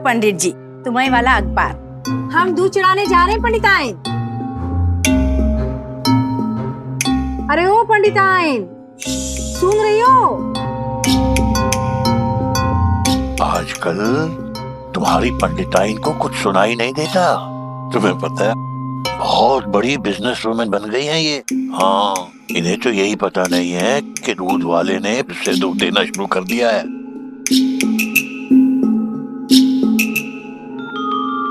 पंडित जी, तुम्हें वाला अखबार। हम दूध चढ़ाने जा रहे हैं पंडिताइन। अरे ओ पंडिताइन, सुन रही हो? आजकल तुम्हारी पंडिताइन को कुछ सुनाई नहीं देता। तुम्हें पता है, बहुत बड़ी बिजनेस वुमेन बन गई हैं ये। हाँ, इन्हें तो यही पता नहीं है कि दूध वाले ने फिर से दूध देना शुरू कर दिया है।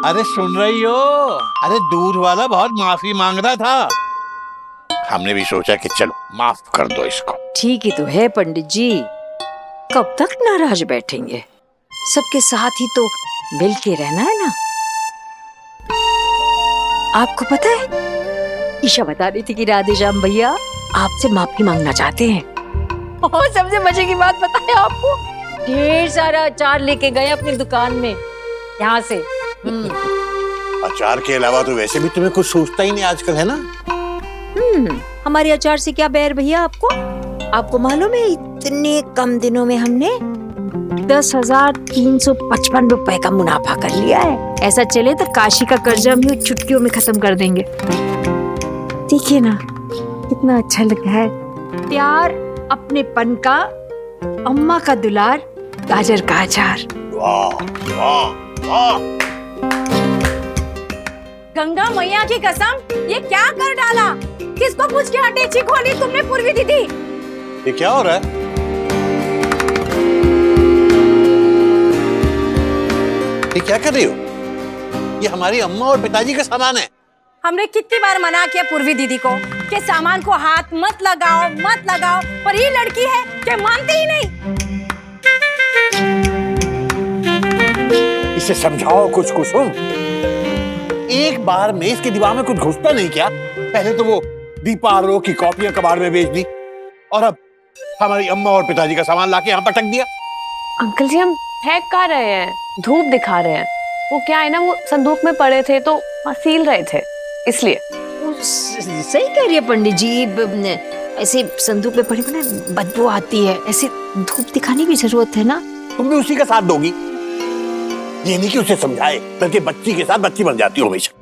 अरे सुन रही हो? अरे दूध वाला बहुत माफी मांग रहा था। हमने भी सोचा कि चलो माफ कर दो इसको। ठीक ही तो है पंडित जी, कब तक नाराज बैठेंगे? सबके साथ ही तो मिल के रहना है ना। आपको पता है, ईशा बता रही थी कि राधेश्याम भैया आपसे माफी मांगना चाहते हैं। और सबसे मजे की बात पता है आपको, ढेर सारा अचार लेके गए अपनी दुकान में यहाँ से। अचार के अलावा तो वैसे भी तुम्हें कुछ सोचता ही नहीं आजकल, है ना? हमारे अचार से क्या बैर भैया आपको? आपको मालूम है, इतने कम दिनों में हमने 10,355 रुपए का मुनाफा कर लिया है। ऐसा चले तो काशी का कर्जा भी चुटकियों में खत्म कर देंगे। देखिए ना, कितना अच्छा लगा है। प्यार, अपने पन का, अम्मा का दुलार, गाजर का अचार। वाह वाह वाह। गंगा मैया की कसम, ये क्या कर डाला? किसको पूछ के अटैची खोली तुमने पूर्वी दीदी? ये क्या हो रहा है? ये क्या कर रही हो? ये हमारी अम्मा और पिताजी का सामान है। हमने कितनी बार मना किया पूर्वी दीदी को कि सामान को हाथ मत लगाओ मत लगाओ, पर ये लड़की है कि मानती ही नहीं। इसे समझाओ कुछ कुसुम। एक बार में इसके दिमाग में कुछ घुसता नहीं क्या? पहले तो वो दीपा आरो की कॉपियां कबाड़ में बेच दी, और अब हमारी अम्मा और पिताजी का सामान लाके यहाँ पटक दिया। अंकल जी, हम फेंक कहाँ रहे हैं, धूप दिखा रहे हैं। वो क्या है ना, वो संदूक में पड़े थे तो सील रहे थे, इसलिए। सही कह रही है पंडित जी, ऐसे संदूक में पड़ी ना बदबू आती है, ऐसे धूप दिखाने की जरूरत है ना। तुम भी उसी का साथ दोगी? ये नहीं कि उसे समझाए, बल्कि बच्ची के साथ बच्ची बन जाती हो हमेशा।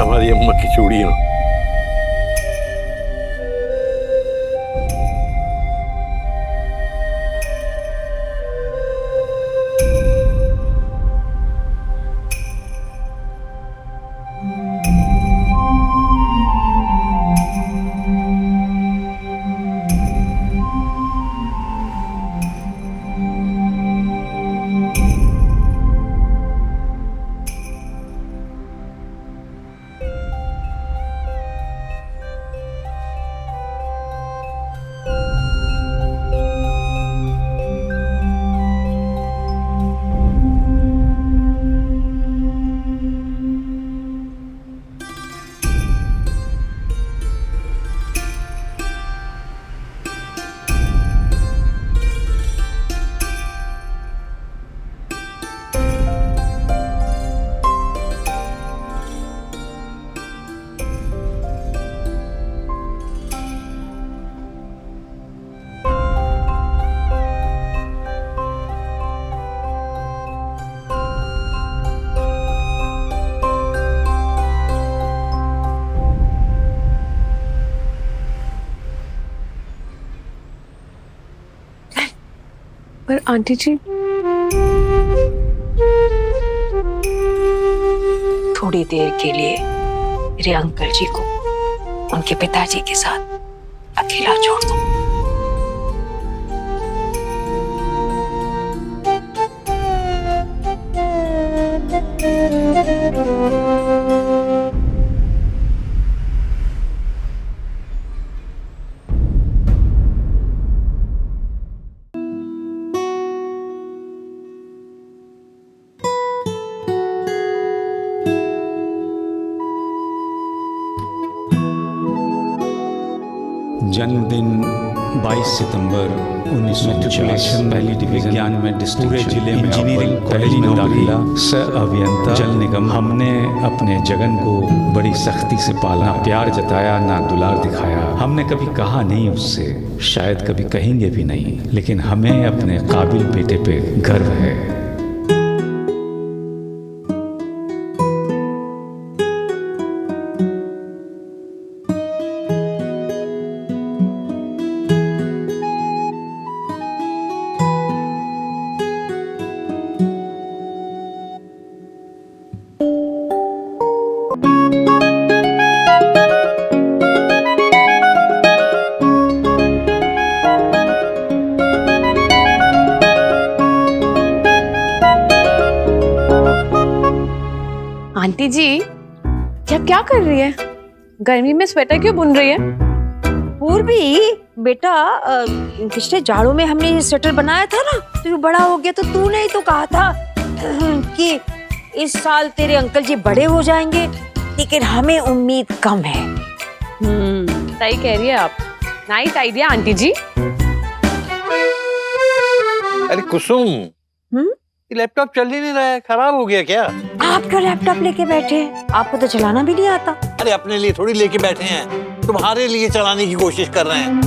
हमारी अम्मा की चूड़ियां। पर आंटी जी, थोड़ी देर के लिए मेरे अंकल जी को उनके पिताजी के साथ अकेला छोड़ दो। जन्मदिन 22 सितंबर 1949 पहली डिवीजन विज्ञान में पूरे जिले में इंजीनियरिंग पहली दाखिला अभियंता जल निगम। हमने अपने जगन को बड़ी सख्ती से पाला, प्यार जताया ना दुलार दिखाया। हमने कभी कहा नहीं उससे, शायद कभी कहेंगे भी नहीं, लेकिन हमें अपने काबिल बेटे पे गर्व है। आंटी जी, ये आप क्या कर रही है? गर्मी में स्वेटर क्यों बुन रही है? पूर्वी बेटा, पिछले जाड़ों में हमने ये स्वेटर बनाया था ना, तो ये बड़ा हो गया, तो तूने ही तो कहा था कि इस साल तेरे अंकल जी बड़े हो जाएंगे, लेकिन हमें उम्मीद कम है। सही कह रही है आप। नाइस आइडिया आंटी जी। अरे कुसुम, ये लैपटॉप चल ही नहीं रहा है, खराब हो गया क्या? आप क्यों लैपटॉप लेके बैठे हैं? आपको तो चलाना भी नहीं आता। अरे अपने लिए थोड़ी लेके बैठे हैं, तुम्हारे लिए चलाने की कोशिश कर रहे हैं।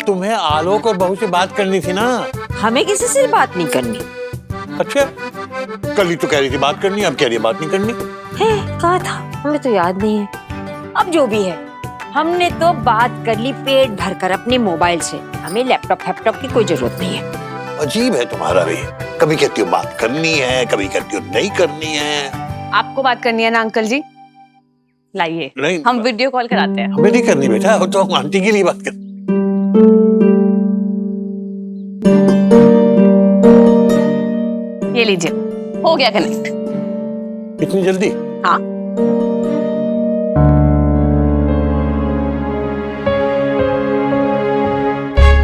तुम्हें आलोक और बहू से बात करनी थी ना। हमें किसी से बात नहीं करनी। अच्छा, कल ही तो कह रही थी बात करनी, अब कह रही है बात नहीं करनी है? कहा था, हमें तो याद नहीं है। अब जो भी है, हमने तो बात कर ली पेट भरकर अपने मोबाइल से। हमें लैपटॉप की कोई जरूरत नहीं है। अजीब है तुम्हारा भी, कभी कहती हो बात करनी है, कभी कहती हो नहीं करनी है। आपको बात करनी है ना अंकल जी? लाइए, नहीं, हम वीडियो कॉल कराते हैं। हमें नहीं करनी बेटा, वो तो हम आंटी के लिए बात कर। ये लीजिए, हो गया कनेक्ट। इतनी जल्दी? हाँ।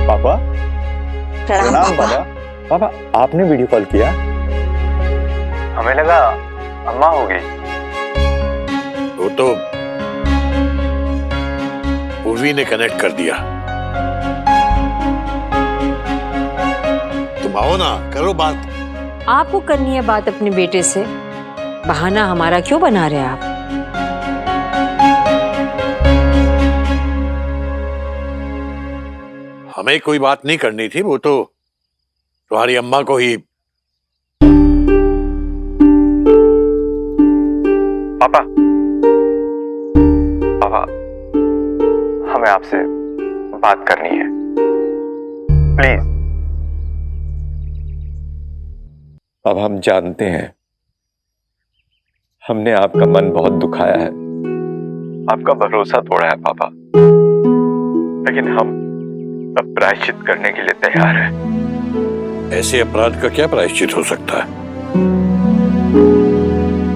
पापा, प्रणाम पापा। पापा, आपने वीडियो कॉल किया? हमें लगा अम्मा हो गई। वो तो पूर्वी ने कनेक्ट कर दिया। तुम आओ ना, करो बात। आपको करनी है बात अपने बेटे से, बहाना हमारा क्यों बना रहे आप? हमें कोई बात नहीं करनी थी, वो तो तुम्हारी अम्मा को ही। पापा, पापा, हमें आपसे बात करनी है, प्लीज। अब हम जानते हैं हमने आपका मन बहुत दुखाया है, आपका भरोसा तोड़ा है पापा, लेकिन हम अब प्रायश्चित करने के लिए तैयार हैं। ऐसे अपराध का क्या प्रायश्चित हो सकता है?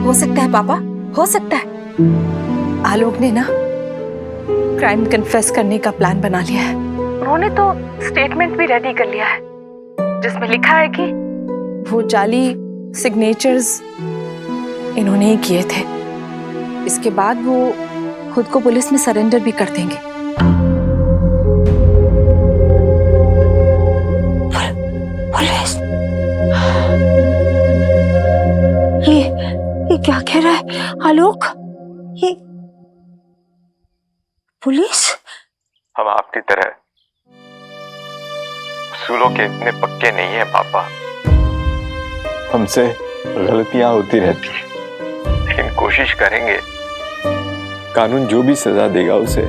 हो सकता है पापा, हो सकता है। आलोक ने ना क्राइम कन्फेस करने का प्लान बना लिया है। उन्होंने तो स्टेटमेंट भी रेडी कर लिया है, जिसमें लिखा है कि वो जाली सिग्नेचर्स इन्होंने ही किए थे। इसके बाद वो खुद को पुलिस में सरेंडर भी कर देंगे। पुलिस? ये क्या कह रहा है आलोक? ये पुलिस? हम आपकी तरह उसूलों के इतने पक्के नहीं हैं पापा, हमसे गलतियां होती रहती हैं, लेकिन कोशिश करेंगे, कानून जो भी सजा देगा उसे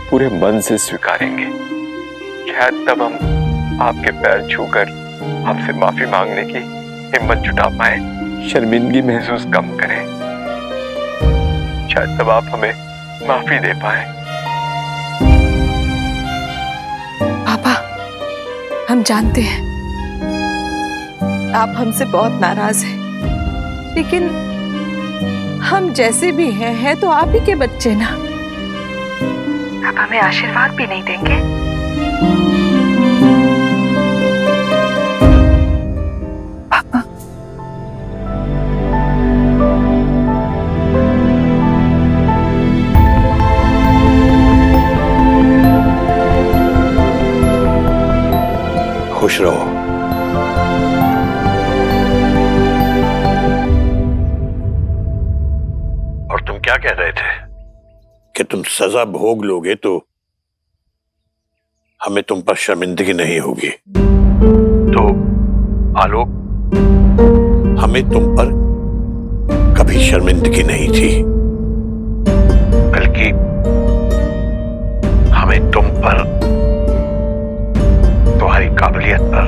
पूरे मन से स्वीकारेंगे। शायद तब हम आपके पैर छूकर आपसे माफी मांगने की हिम्मत जुटा पाए, शर्मिंदगी महसूस कम करें। शायद तब आप हमें माफी दे पाए। पापा, हम जानते हैं आप हमसे बहुत नाराज हैं, लेकिन हम जैसे भी हैं तो आप ही के बच्चे ना। आप हमें आशीर्वाद भी नहीं देंगे? पापा, खुश रहो। और तुम क्या कह रहे थे कि तुम सजा भोग लोगे तो हमें तुम पर शर्मिंदगी नहीं होगी। तो आलोक, हमें तुम पर कभी शर्मिंदगी नहीं थी, बल्कि हमें तुम पर, तुम्हारी काबिलियत पर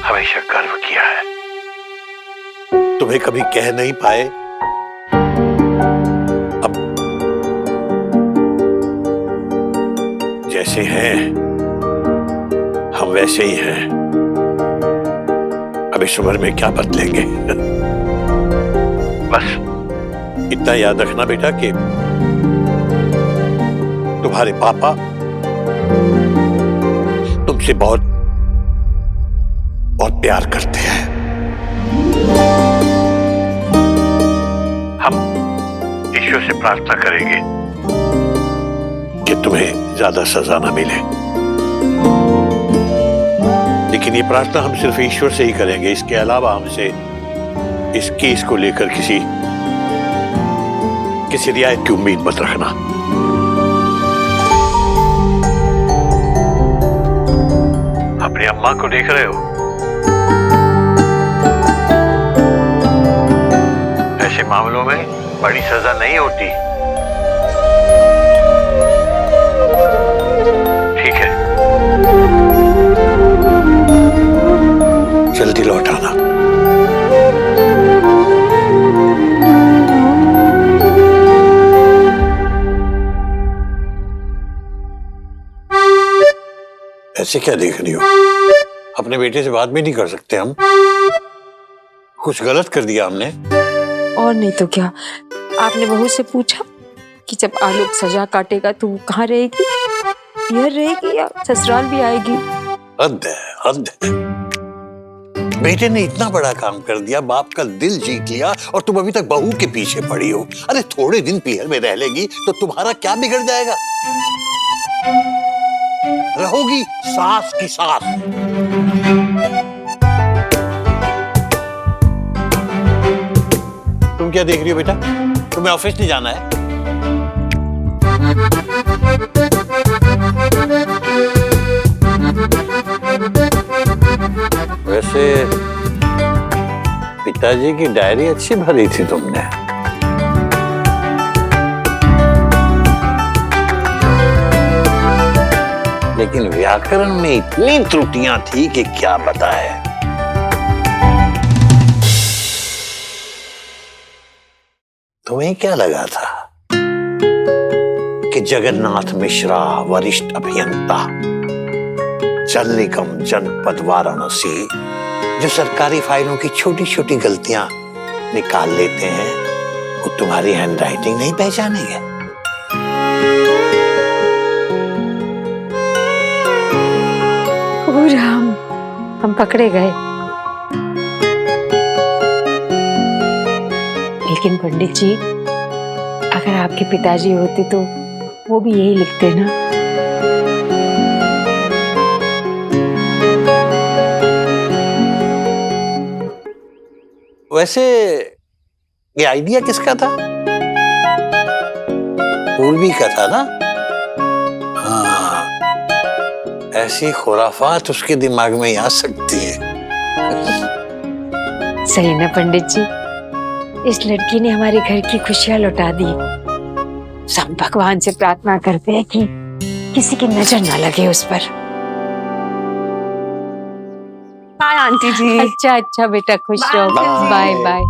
हमेशा गर्व किया है। तुम्हें कभी कह नहीं पाए, अब जैसे हैं हम वैसे ही हैं। अब इस उम्र में क्या बदलेंगे। बस इतना याद रखना बेटा कि तुम्हारे पापा तुमसे बहुत बहुत प्यार करते हैं। हम ईश्वर से प्रार्थना करेंगे कि तुम्हें ज्यादा सजा ना मिले, लेकिन ये प्रार्थना हम सिर्फ ईश्वर से ही करेंगे। इसके अलावा हमसे इस केस को लेकर किसी रियायत की उम्मीद मत रखना। अपनी अम्मा को देख रहे हो, ऐसे मामलों में बड़ी सजा नहीं होती। ठीक है, जल्दी लौट आना। ऐसे क्या देख रही हो? अपने बेटे से बात भी नहीं कर सकते हम? कुछ गलत कर दिया हमने? और नहीं तो क्या। आपने बहू से पूछा कि जब आलोक सजा काटेगा तो वो कहाँ रहेगी? पियर रहेगी या ससुराल भी आएगी? हद है, हद है। बेटे ने इतना बड़ा काम कर दिया, बाप का दिल जीत लिया, और तुम अभी तक बहू के पीछे पड़ी हो। अरे थोड़े दिन पियर में रह लेगी तो तुम्हारा क्या बिगड़ जाएगा? रहोगी सास की सास। तुम क्या देख रही हो बेटा? तुम्हें ऑफिस नहीं जाना है? वैसे पिताजी की डायरी अच्छी भरी थी तुमने। लेकिन व्याकरण में इतनी त्रुटियां थी कि क्या बताए। तुम्हें क्या लगा था कि जगन्नाथ मिश्रा वरिष्ठ अभियंता जल निगम जनपद वाराणसी जो सरकारी फाइलों की छोटी छोटी गलतियां निकाल लेते हैं, वो तुम्हारी हैंडराइटिंग नहीं पहचानेंगे? पूरा हम पकड़े गए। लेकिन पंडित जी, अगर आपके पिताजी होते तो वो भी यही लिखते ना। वैसे ये आइडिया किसका था? पूर्वी का था ना? हाँ, ऐसी खुराफात उसके दिमाग में आ सकती है। सही ना पंडित जी, इस लड़की ने हमारे घर की खुशियां लौटा दी। सब भगवान से प्रार्थना करते हैं कि किसी की नजर ना लगे उस पर। Hi aunty ji. अच्छा अच्छा बेटा, खुश रहो। Bye bye.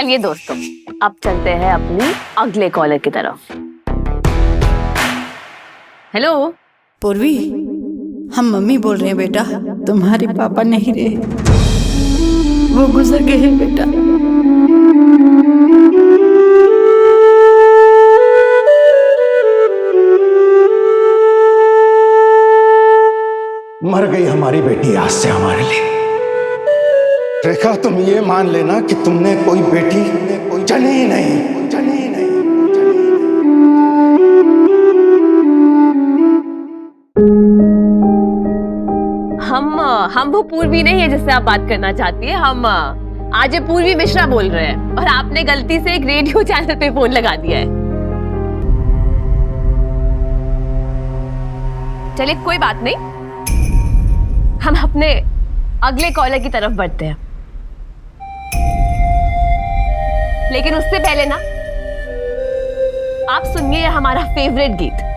चलिए दोस्तों, अब चलते हैं अपनी अगले कॉलर की तरफ। हेलो पूर्वी, हम मम्मी बोल रहे हैं बेटा, तुम्हारे पापा नहीं रहे, वो गुजर गए हैं बेटा। मर गई हमारी बेटी आज से हमारे लिए। रेखा, तुम ये मान लेना कि तुमने कोई बेटी जनी ही नहीं। हम वो पूर्वी नहीं है जिससे आप बात करना चाहती है। हम आज पूर्वी मिश्रा बोल रहे हैं और आपने गलती से एक रेडियो चैनल पे फोन लगा दिया है। चलिए कोई बात नहीं, हम अपने अगले कॉलर की तरफ बढ़ते हैं, लेकिन उससे पहले ना आप सुनिए हमारा फेवरेट गीत।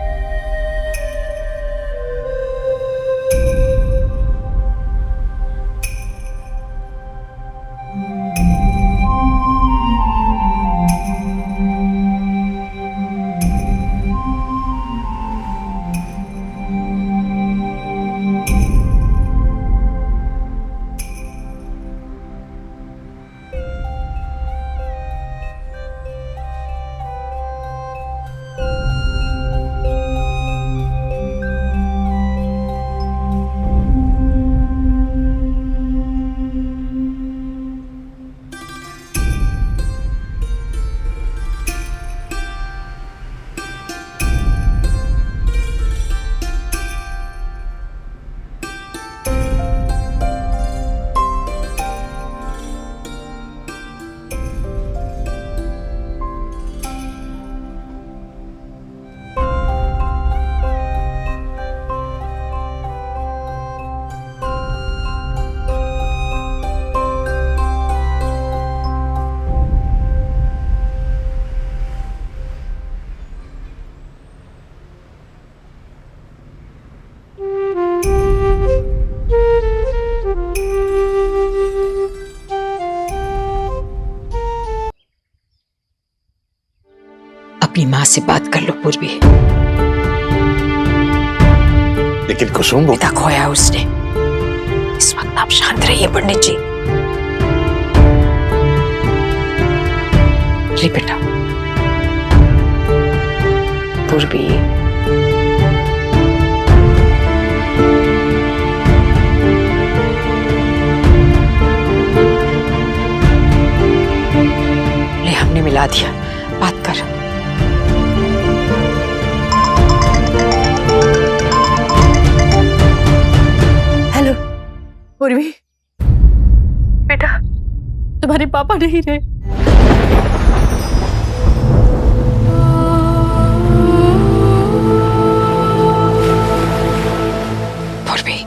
अपनी माँ से बात कर लो पूर्वी। लेकिन कुसुम, पिता खोया उसने। इस वक्त आप शांत रहिए पंडित जी। जी बेटा। पूर्वी, ले हमने मिला दिया, बात कर। पूर्वी, बेटा तुम्हारे पापा नहीं रहे। पूर्वी,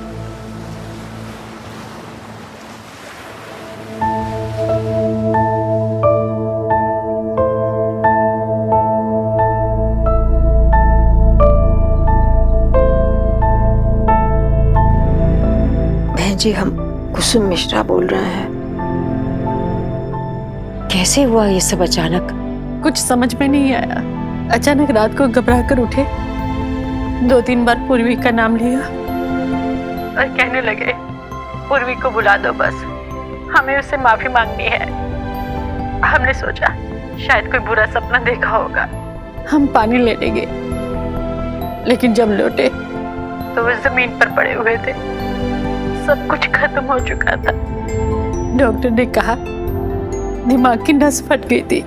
जी हम कुसुम मिश्रा बोल रहे हैं। कैसे हुआ ये सब अचानक? कुछ समझ में नहीं आया। अचानक रात को घबरा कर उठे, 2-3 बार पूर्वी का नाम लिया और कहने लगे पूर्वी को बुला दो, बस हमें उससे माफी मांगनी है। हमने सोचा शायद कोई बुरा सपना देखा होगा, हम पानी लेने गए, लेकिन जब लौटे तो वो जमीन पर पड़े हुए थे। सब कुछ खत्म हो चुका था। डॉक्टर ने कहा दिमाग की नस फट गई थी।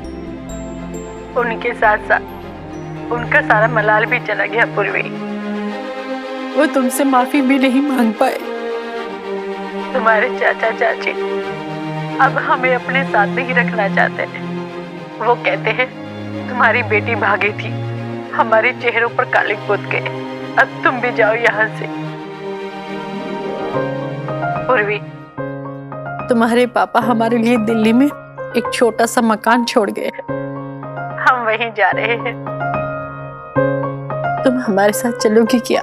उनके साथ साथ उनका सारा मलाल भी चला गया। पूर्वी, वो तुमसे माफी भी नहीं मांग पाए। तुम्हारे चाचा चाची अब हमें अपने साथ नहीं रखना चाहते हैं। वो कहते हैं तुम्हारी बेटी भागी थी, हमारे चेहरों पर कालिक पोत गए, अब तुम भी जाओ यहाँ से। पूर्वी, तुम्हारे पापा हमारे लिए दिल्ली में एक छोटा सा मकान छोड़ गए हैं, हम वहीं जा रहे हैं। तुम हमारे साथ चलोगी क्या?